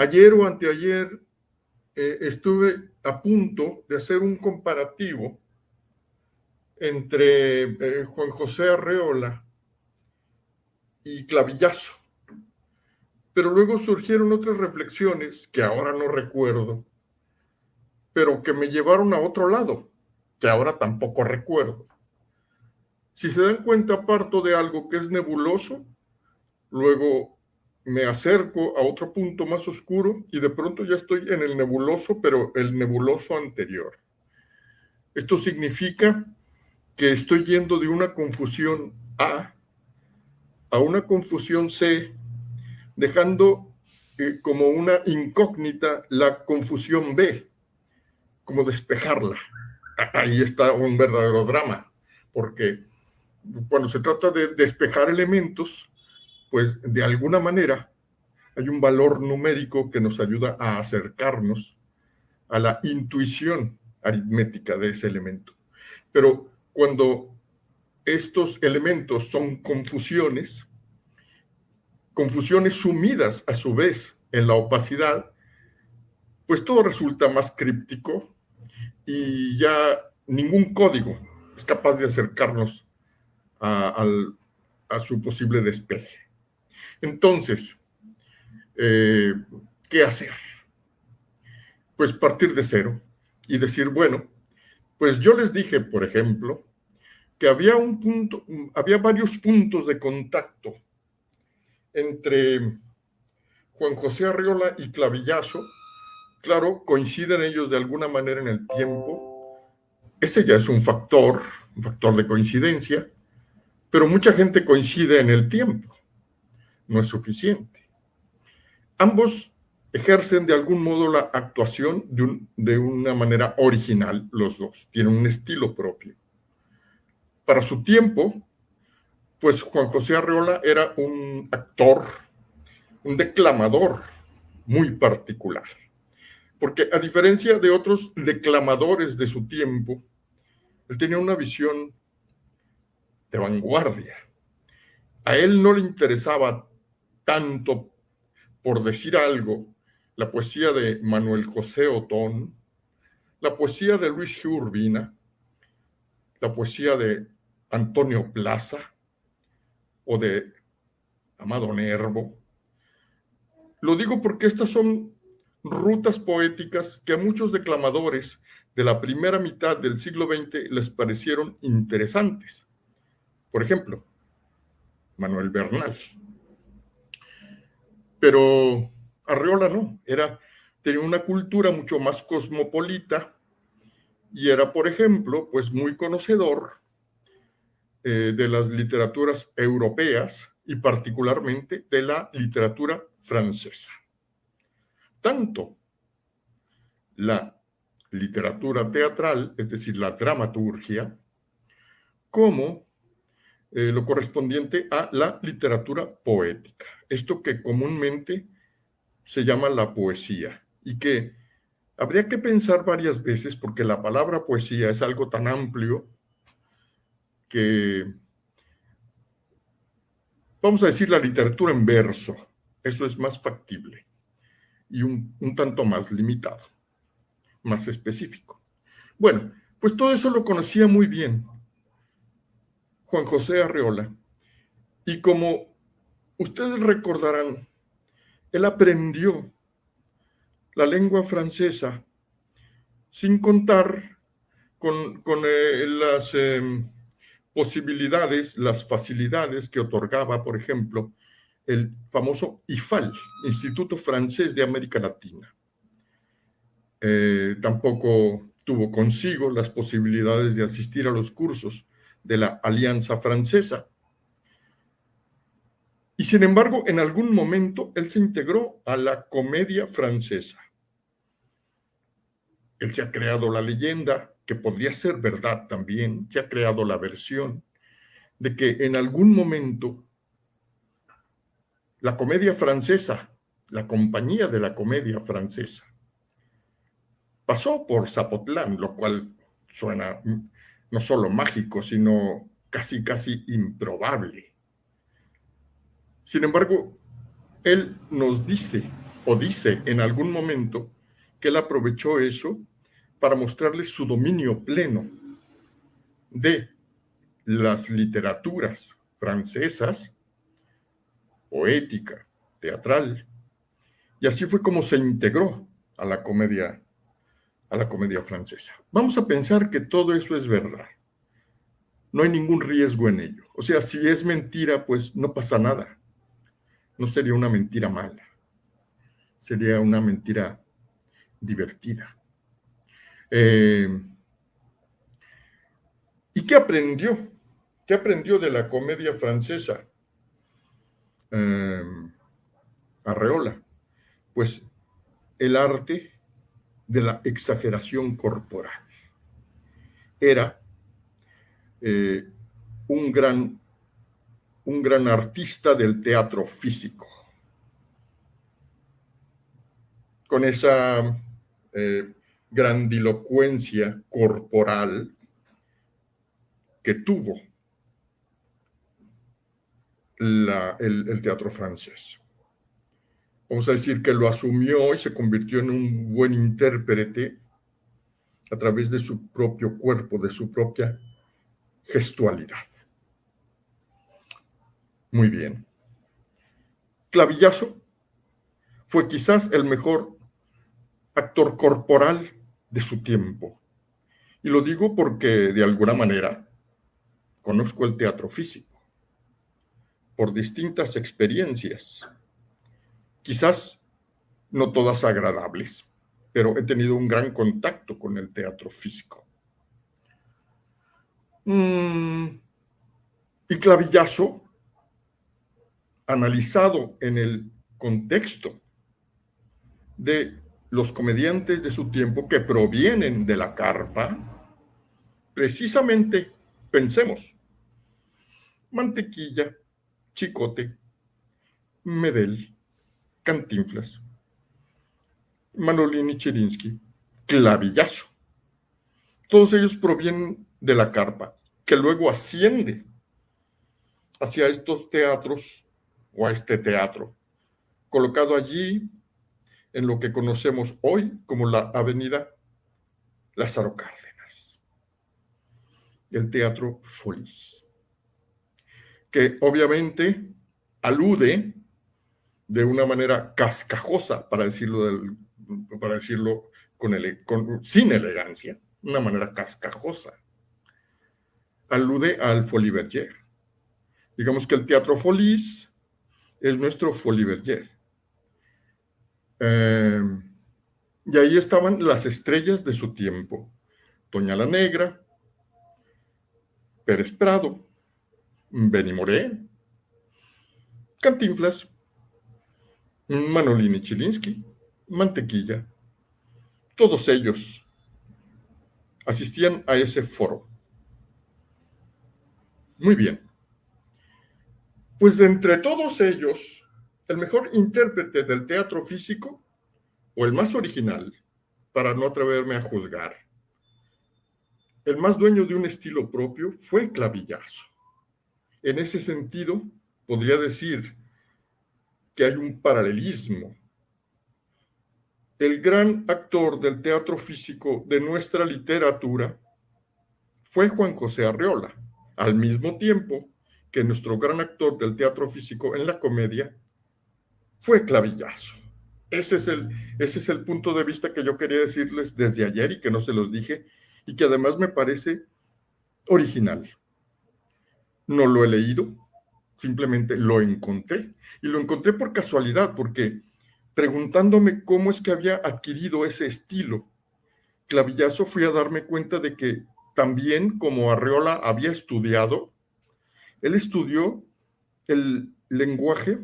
Ayer o anteayer estuve a punto de hacer un comparativo entre Juan José Arreola y Clavillazo, pero luego surgieron otras reflexiones que ahora no recuerdo, pero que me llevaron a otro lado, que ahora tampoco recuerdo. Si se dan cuenta, parto de algo que es nebuloso, luego me acerco a otro punto más oscuro y de pronto ya estoy en el nebuloso, pero el nebuloso anterior. Esto significa que estoy yendo de una confusión a una confusión C, dejando como una incógnita la confusión B, como despejarla. Ahí está un verdadero drama, porque cuando se trata de despejar elementos, pues de alguna manera hay un valor numérico que nos ayuda a acercarnos a la intuición aritmética de ese elemento. Pero cuando estos elementos son confusiones sumidas a su vez en la opacidad, pues todo resulta más críptico y ya ningún código es capaz de acercarnos a su posible despeje. Entonces, ¿qué hacer? Pues partir de cero y decir, bueno, pues yo les dije, por ejemplo, que había varios puntos de contacto entre Juan José Arreola y Clavillazo. Claro, coinciden ellos de alguna manera en el tiempo. Ese ya es un factor de coincidencia, pero mucha gente coincide en el tiempo. No es suficiente. Ambos ejercen de algún modo la actuación de una manera original, los dos. Tienen un estilo propio. Para su tiempo, pues Juan José Arreola era un actor, un declamador muy particular. Porque a diferencia de otros declamadores de su tiempo, él tenía una visión de vanguardia. A él no le interesaba tanto, por decir algo, la poesía de Manuel José Otón, la poesía de Luis G. Urbina, la poesía de Antonio Plaza o de Amado Nervo. Lo digo porque estas son rutas poéticas que a muchos declamadores de la primera mitad del siglo XX les parecieron interesantes. Por ejemplo, Manuel Bernal. Pero Arreola no, tenía una cultura mucho más cosmopolita y era, por ejemplo, pues muy conocedor de las literaturas europeas y particularmente de la literatura francesa. Tanto la literatura teatral, es decir, la dramaturgia, como lo correspondiente a la literatura poética. Esto que comúnmente se llama la poesía y que habría que pensar varias veces porque la palabra poesía es algo tan amplio que, vamos a decir, la literatura en verso, eso es más factible y un tanto más limitado, más específico. Bueno, pues todo eso lo conocía muy bien Juan José Arreola y como ustedes recordarán, él aprendió la lengua francesa sin contar con las posibilidades, las facilidades que otorgaba, por ejemplo, el famoso IFAL, Instituto Francés de América Latina. Tampoco tuvo consigo las posibilidades de asistir a los cursos de la Alianza Francesa. Y sin embargo, en algún momento él se integró a la Comedia Francesa. Él se ha creado la leyenda, que podría ser verdad también, se ha creado la versión de que en algún momento la Comedia Francesa, la compañía de la Comedia Francesa, pasó por Zapotlán, lo cual suena no solo mágico, sino casi improbable. Sin embargo, él nos dice o dice en algún momento que él aprovechó eso para mostrarles su dominio pleno de las literaturas francesas, poética, teatral, y así fue como se integró a la comedia francesa. Vamos a pensar que todo eso es verdad. No hay ningún riesgo en ello. O sea, si es mentira, pues no pasa nada. No sería una mentira mala. Sería una mentira divertida. ¿Y qué aprendió? ¿Qué aprendió de la comedia francesa? Arreola. Pues el arte de la exageración corporal. Era un gran artista del teatro físico. Con esa grandilocuencia corporal que tuvo el teatro francés. Vamos a decir que lo asumió y se convirtió en un buen intérprete a través de su propio cuerpo, de su propia gestualidad. Muy bien. Clavillazo fue quizás el mejor actor corporal de su tiempo. Y lo digo porque de alguna manera conozco el teatro físico por distintas experiencias, quizás no todas agradables, pero he tenido un gran contacto con el teatro físico. Y Clavillazo, analizado en el contexto de los comediantes de su tiempo que provienen de la carpa, precisamente pensemos, Mantequilla, Chicote, Medel, Cantinflas, Manolini Chirinsky, Clavillazo. Todos ellos provienen de la carpa, que luego asciende hacia estos teatros o a este teatro, colocado allí en lo que conocemos hoy como la avenida Lázaro Cárdenas, el Teatro Folies, que obviamente alude de una manera cascajosa, para decirlo sin elegancia, una manera cascajosa, alude al Folies Bergère. Digamos que el Teatro Folies es nuestro Folies Bergère. Y ahí estaban las estrellas de su tiempo. Toña la Negra, Pérez Prado, Benny Moré, Cantinflas, Manolini Chilinsky, Mantequilla. Todos ellos asistían a ese foro. Muy bien. Pues de entre todos ellos, el mejor intérprete del teatro físico, o el más original, para no atreverme a juzgar, el más dueño de un estilo propio, fue Clavillazo. En ese sentido, podría decir que hay un paralelismo. El gran actor del teatro físico de nuestra literatura fue Juan José Arreola, al mismo tiempo que nuestro gran actor del teatro físico en la comedia fue Clavillazo. Ese es el punto de vista que yo quería decirles desde ayer y que no se los dije, y que además me parece original. No lo he leído, simplemente lo encontré. Y lo encontré por casualidad, porque preguntándome cómo es que había adquirido ese estilo, Clavillazo, fui a darme cuenta de que también, como Arreola había estudiado, él estudió el lenguaje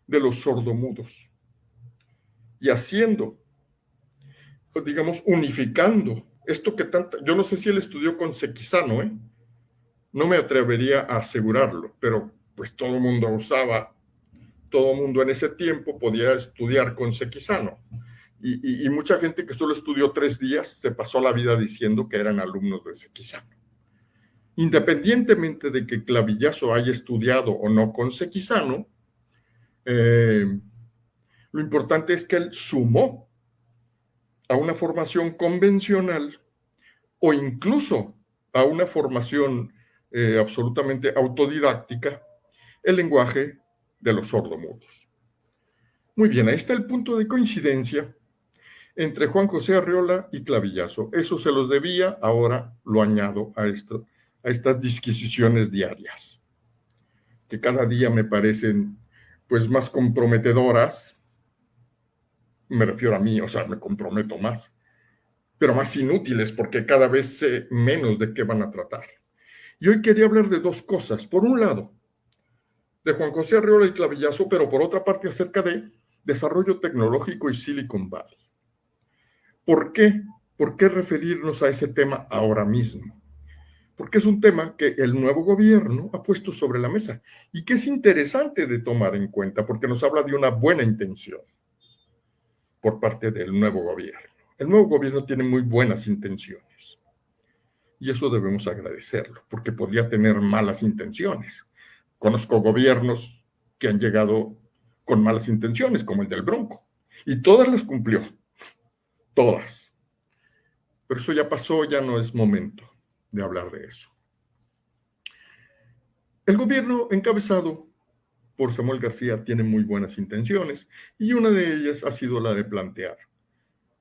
de los sordomudos y haciendo, digamos, unificando esto que tanto, yo no sé si él estudió con Sequizano, no me atrevería a asegurarlo, pero pues todo el mundo en ese tiempo podía estudiar con Sequizano. Y mucha gente que solo estudió 3 días se pasó la vida diciendo que eran alumnos de Sequizano. Independientemente de que Clavillazo haya estudiado o no con Sequizano, Lo importante es que él sumó a una formación convencional o incluso a una formación absolutamente autodidáctica el lenguaje de los sordomudos. Muy bien, ahí está el punto de coincidencia entre Juan José Arriola y Clavillazo. Eso se los debía, ahora lo añado a estas disquisiciones diarias, que cada día me parecen pues más comprometedoras. Me refiero a mí, o sea, me comprometo más, pero más inútiles porque cada vez sé menos de qué van a tratar. Y hoy quería hablar de dos cosas. Por un lado, de Juan José Arriola y Clavillazo, pero por otra parte acerca de desarrollo tecnológico y Silicon Valley. ¿Por qué? ¿Por qué referirnos a ese tema ahora mismo? Porque es un tema que el nuevo gobierno ha puesto sobre la mesa y que es interesante de tomar en cuenta porque nos habla de una buena intención por parte del nuevo gobierno. El nuevo gobierno tiene muy buenas intenciones y eso debemos agradecerlo porque podría tener malas intenciones. Conozco gobiernos que han llegado con malas intenciones, como el del Bronco, y todas las cumplió, todas. Pero eso ya pasó, ya no es momento de hablar de eso. El gobierno encabezado por Samuel García tiene muy buenas intenciones y una de ellas ha sido la de plantear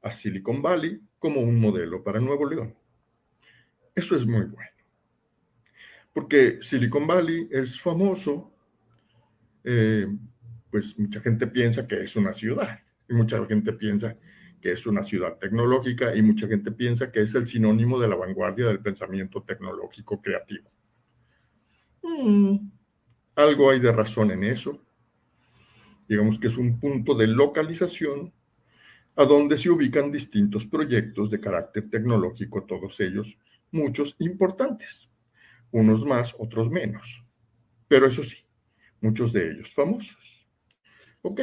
a Silicon Valley como un modelo para Nuevo León. Eso es muy bueno, porque Silicon Valley es famoso, pues mucha gente piensa que es una ciudad y mucha gente piensa que es una ciudad tecnológica y mucha gente piensa que es el sinónimo de la vanguardia del pensamiento tecnológico creativo. Algo hay de razón en eso. Digamos que es un punto de localización a donde se ubican distintos proyectos de carácter tecnológico, todos ellos, muchos importantes, unos más, otros menos, pero eso sí, muchos de ellos famosos. Ok.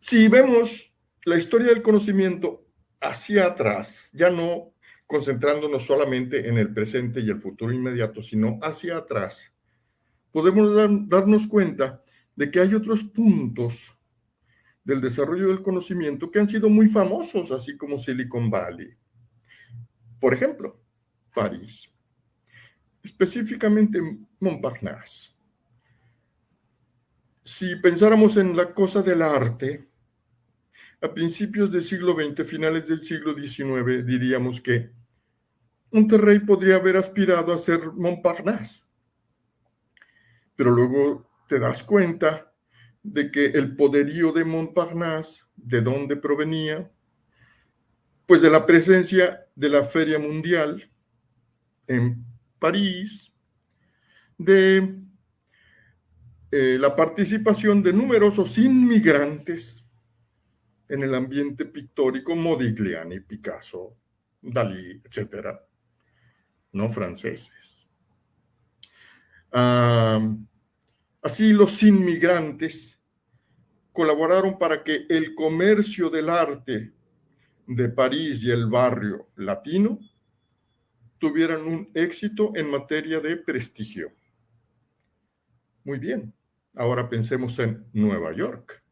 Si vemos la historia del conocimiento hacia atrás, ya no concentrándonos solamente en el presente y el futuro inmediato, sino hacia atrás, podemos darnos cuenta de que hay otros puntos del desarrollo del conocimiento que han sido muy famosos, así como Silicon Valley. Por ejemplo, París, específicamente Montparnasse. Si pensáramos en la cosa del arte, a principios del siglo XX, finales del siglo XIX, diríamos que Monterrey podría haber aspirado a ser Montparnasse. Pero luego te das cuenta de que el poderío de Montparnasse, ¿de dónde provenía? Pues de la presencia de la Feria Mundial en París, de la participación de numerosos inmigrantes en el ambiente pictórico, Modigliani, Picasso, Dalí, etcétera, no franceses. Así los inmigrantes colaboraron para que el comercio del arte de París y el barrio latino tuvieran un éxito en materia de prestigio. Muy bien, ahora pensemos en Nueva York,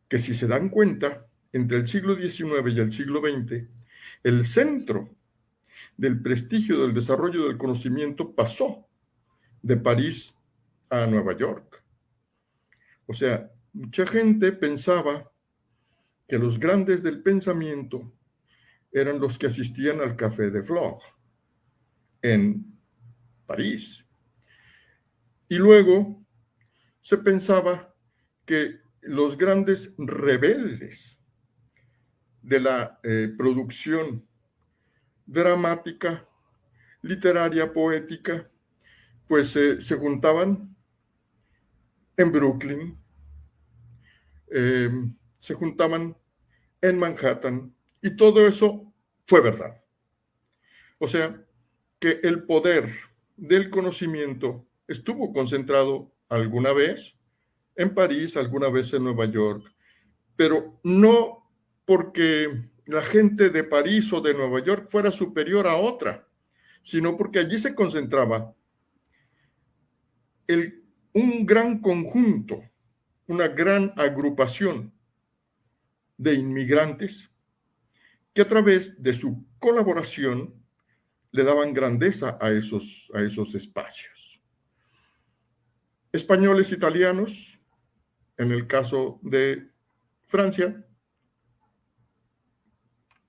que si se dan cuenta, entre el siglo XIX y el siglo XX, el centro del prestigio del desarrollo del conocimiento pasó de París a Nueva York. O sea, mucha gente pensaba que los grandes del pensamiento eran los que asistían al Café de Flore en París. Y luego se pensaba que los grandes rebeldes de la producción dramática, literaria, poética, pues se juntaban en Brooklyn, se juntaban en Manhattan, y todo eso fue verdad. O sea, que el poder del conocimiento estuvo concentrado alguna vez en París, alguna vez en Nueva York, pero no porque la gente de París o de Nueva York fuera superior a otra, sino porque allí se concentraba un gran conjunto, una gran agrupación de inmigrantes que a través de su colaboración le daban grandeza a esos espacios. Españoles, italianos, en el caso de Francia,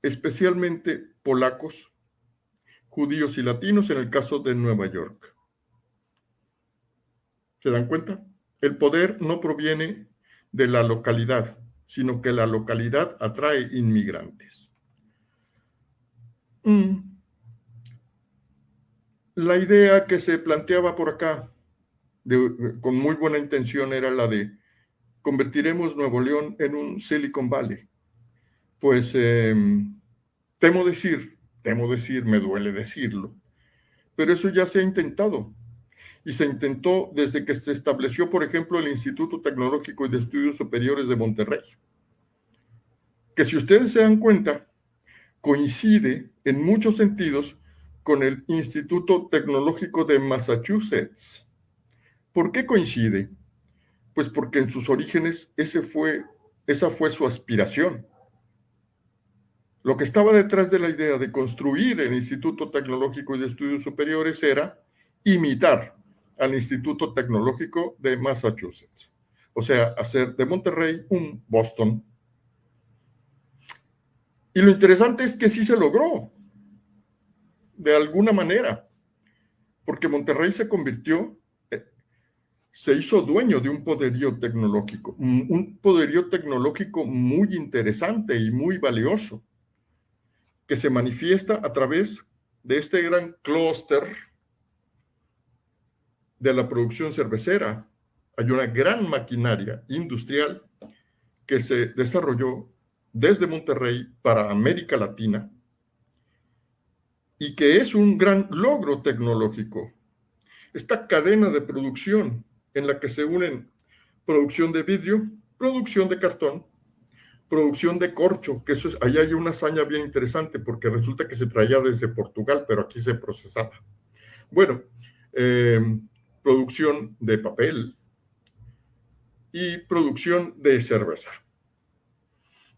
especialmente polacos, judíos y latinos en el caso de Nueva York. ¿Se dan cuenta? El poder no proviene de la localidad, sino que la localidad atrae inmigrantes. La idea que se planteaba por acá, con muy buena intención, era la de convertiremos Nuevo León en un Silicon Valley. Pues temo decir, me duele decirlo, pero eso ya se ha intentado. Y se intentó desde que se estableció, por ejemplo, el Instituto Tecnológico y de Estudios Superiores de Monterrey, que si ustedes se dan cuenta, coincide en muchos sentidos con el Instituto Tecnológico de Massachusetts. ¿Por qué coincide? Pues porque en sus orígenes esa fue su aspiración. Lo que estaba detrás de la idea de construir el Instituto Tecnológico y de Estudios Superiores era imitar al Instituto Tecnológico de Massachusetts. O sea, hacer de Monterrey un Boston. Y lo interesante es que sí se logró, de alguna manera, porque Monterrey se hizo dueño de un poderío tecnológico muy interesante y muy valioso, que se manifiesta a través de este gran clúster de la producción cervecera. Hay una gran maquinaria industrial que se desarrolló desde Monterrey para América Latina y que es un gran logro tecnológico. Esta cadena de producción en la que se unen producción de vidrio, producción de cartón, producción de corcho, que ahí hay una hazaña bien interesante porque resulta que se traía desde Portugal, pero aquí se procesaba. Bueno, producción de papel y producción de cerveza.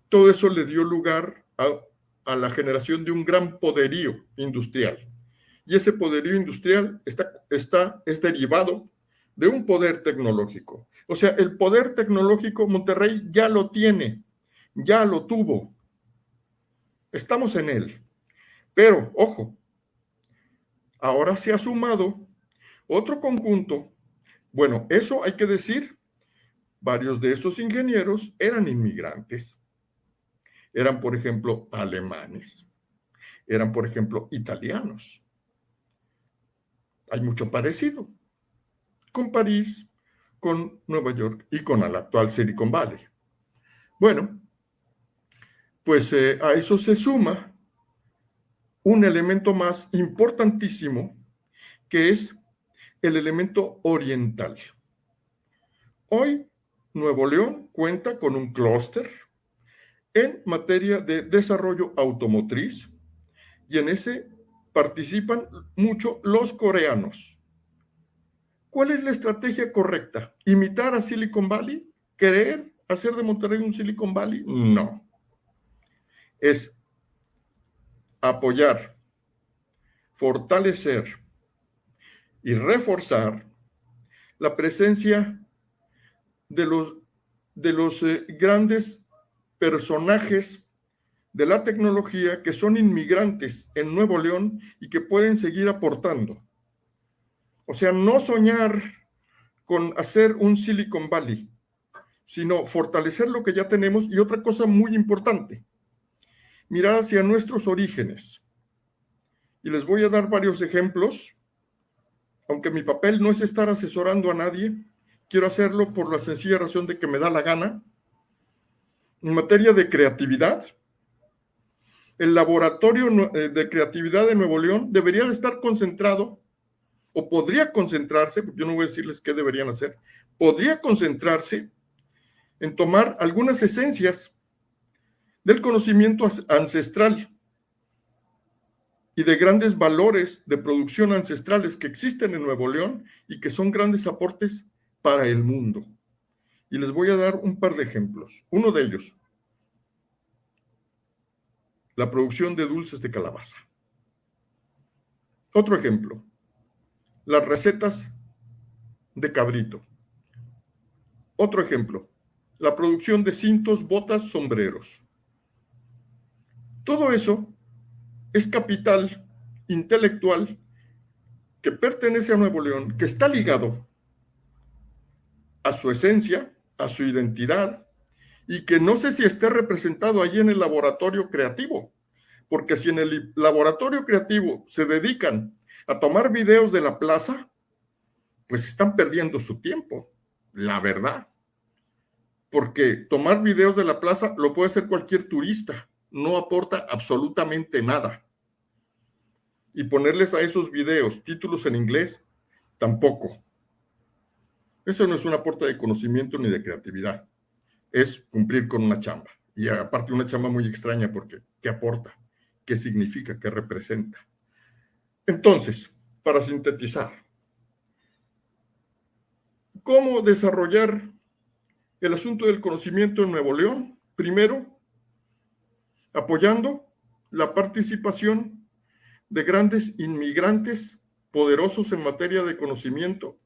Todo eso le dio lugar a la generación de un gran poderío industrial. Y ese poderío industrial es derivado de un poder tecnológico. O sea, el poder tecnológico Monterrey ya lo tiene, ya lo tuvo. Estamos en él. Pero, ojo, ahora se ha sumado otro conjunto. Bueno, eso hay que decir, varios de esos ingenieros eran inmigrantes. Eran, por ejemplo, alemanes. Eran, por ejemplo, italianos. Hay mucho parecido con París, con Nueva York y con el actual Silicon Valley. Bueno, pues a eso se suma un elemento más importantísimo, que es el elemento oriental. Hoy, Nuevo León cuenta con un clúster en materia de desarrollo automotriz y en ese participan mucho los coreanos. ¿Cuál es la estrategia correcta? ¿Imitar a Silicon Valley? ¿Querer hacer de Monterrey un Silicon Valley? No. Es apoyar, fortalecer y reforzar la presencia de los grandes personajes de la tecnología que son inmigrantes en Nuevo León y que pueden seguir aportando. O sea, no soñar con hacer un Silicon Valley, sino fortalecer lo que ya tenemos. Y otra cosa muy importante, mirar hacia nuestros orígenes. Y les voy a dar varios ejemplos, aunque mi papel no es estar asesorando a nadie, quiero hacerlo por la sencilla razón de que me da la gana. En materia de creatividad, el laboratorio de creatividad de Nuevo León debería de estar concentrado, o podría concentrarse, porque yo no voy a decirles qué deberían hacer, podría concentrarse en tomar algunas esencias del conocimiento ancestral y de grandes valores de producción ancestrales que existen en Nuevo León y que son grandes aportes para el mundo. Y les voy a dar un par de ejemplos. Uno de ellos, la producción de dulces de calabaza. Otro ejemplo, las recetas de cabrito. Otro ejemplo, la producción de cintos, botas, sombreros. Todo eso es capital intelectual que pertenece a Nuevo León, que está ligado a su esencia, a su identidad, y que no sé si esté representado allí en el laboratorio creativo, porque si en el laboratorio creativo se dedican a tomar videos de la plaza, pues están perdiendo su tiempo, la verdad. Porque tomar videos de la plaza lo puede hacer cualquier turista, no aporta absolutamente nada. Y ponerles a esos videos títulos en inglés, tampoco. Eso no es un aporte de conocimiento ni de creatividad, es cumplir con una chamba. Y aparte una chamba muy extraña porque ¿qué aporta? ¿Qué significa? ¿Qué representa? Entonces, para sintetizar, ¿cómo desarrollar el asunto del conocimiento en Nuevo León? Primero, apoyando la participación de grandes inmigrantes poderosos en materia de conocimiento,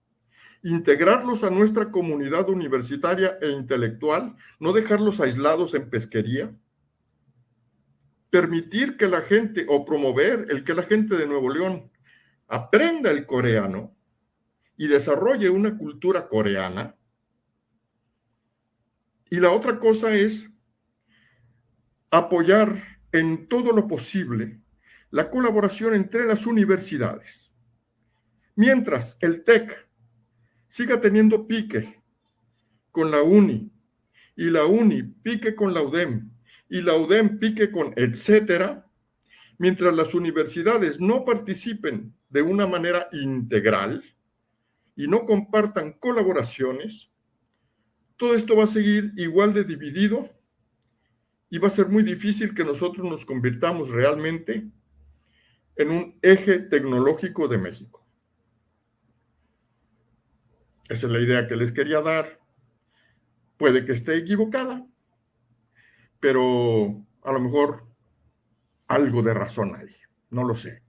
integrarlos a nuestra comunidad universitaria e intelectual, no dejarlos aislados en pesquería, permitir que la gente o promover el que la gente de Nuevo León aprenda el coreano y desarrolle una cultura coreana. Y la otra cosa es apoyar en todo lo posible la colaboración entre las universidades. Mientras el TEC siga teniendo pique con la UNI y la UNI pique con la UDEM y la UDEM pique con etcétera, mientras las universidades no participen de una manera integral y no compartan colaboraciones, todo esto va a seguir igual de dividido y va a ser muy difícil que nosotros nos convirtamos realmente en un eje tecnológico de México. Esa es la idea que les quería dar. Puede que esté equivocada, pero a lo mejor algo de razón hay, no lo sé.